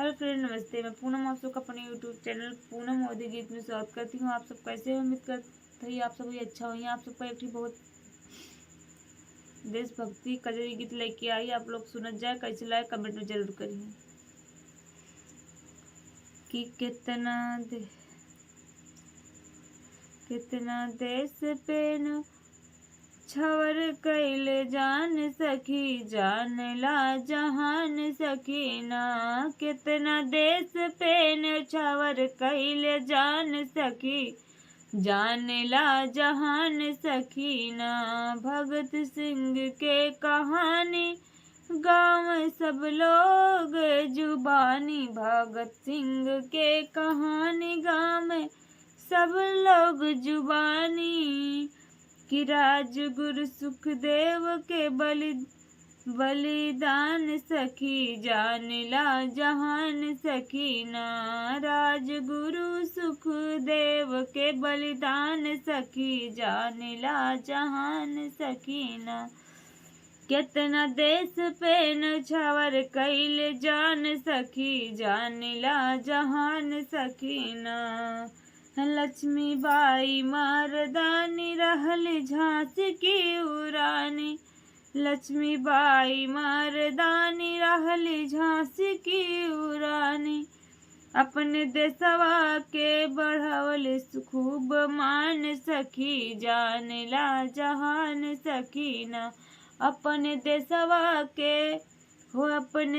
Hello friend, नमस्ते। मैं पूनम आप सबका अपने यूट्यूब चैनल पूनम मोदी गीत में स्वागत करती हूँ। आप सब कैसे हो? उम्मीद करते हैं आप सब भी अच्छा हो। आप सबका एक बहुत देशभक्ति कजरी गीत लेके आई, आप लोग सुनत जाए। कैसे लाए कमेंट में जरूर करिए कि कितना देश पे न छवर कैले जान सखी, जान ला जहान सकीना। कितना देश पे न छवर कैले जान सखी, जान ला जहान सकीना। भगत सिंह के कहानी गाँव सब लोग जुबानी, भगत सिंह के कहानी गाँव सब लोग जुबानी। कि राजगुरु सुखदेव के बलिदान सखी, जान ला जहान सकीना। राजगुरु सुखदेव के बलिदान सखी, जान ला जहान सकीना। कितना देश पे नछावर कैले जान सखी, जान ला जहान सकीना। लक्ष्मीबाई मर्दानी रहल झांसी की उरानी, लक्ष्मीबाई मर्दानी रहल झांसी की उरानी। अपने देशवा के बढ़ावल खूब मान सखी, जान ला जहान सकीना। अपने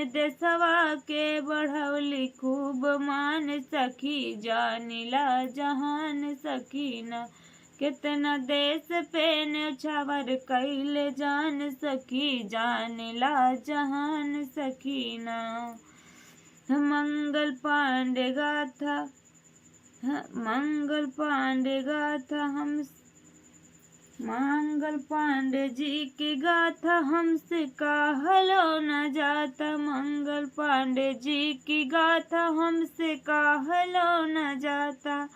देशवा के बढ़वली खूब मान सखी, जान ला जहान सकीना। कितना देश पे न्यौछावर कैले जान सखी, जान ला जहान सकीना। मंगल पांडे जी की गाथा हमसे कहलो न जाता, मंगल पांडे जी की गाथा हमसे कहलो न जाता।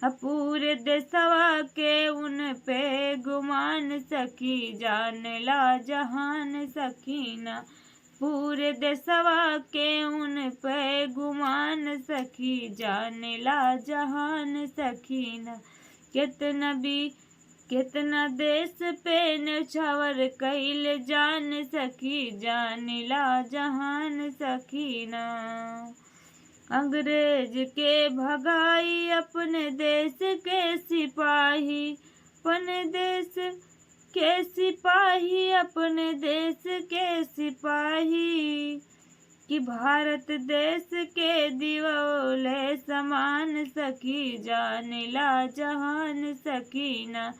पूरे देशवा के उन पे गुमान सखी, जान ला जहान सकीना। पूरे देशवा के उन पे गुमान सखी, जान ला जहान सकीना। कितना देश पे न्यौछावर कैले जान सखी, जान ला जहान सकीना। अंग्रेज के भगाई अपने देश के सिपाही, अपने देश के सिपाही, अपने देश के सिपाही। कि भारत देश के दिवौले समान सखी, जान ला जहान सकीना।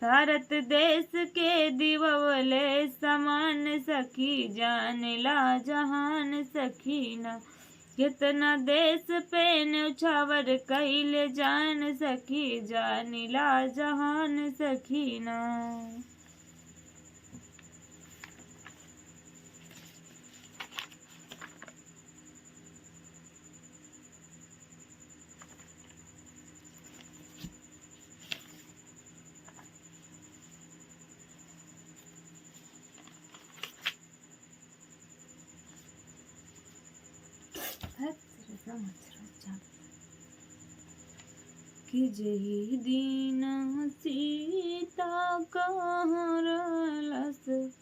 भारत देश के दिवौले समान सखी, जान ला जहान सकीना। कितना देश पे न्यौछावर कैले जान सखी, जान ला जहान सकीना। कि जही दीन सीता कहाँ रहलस।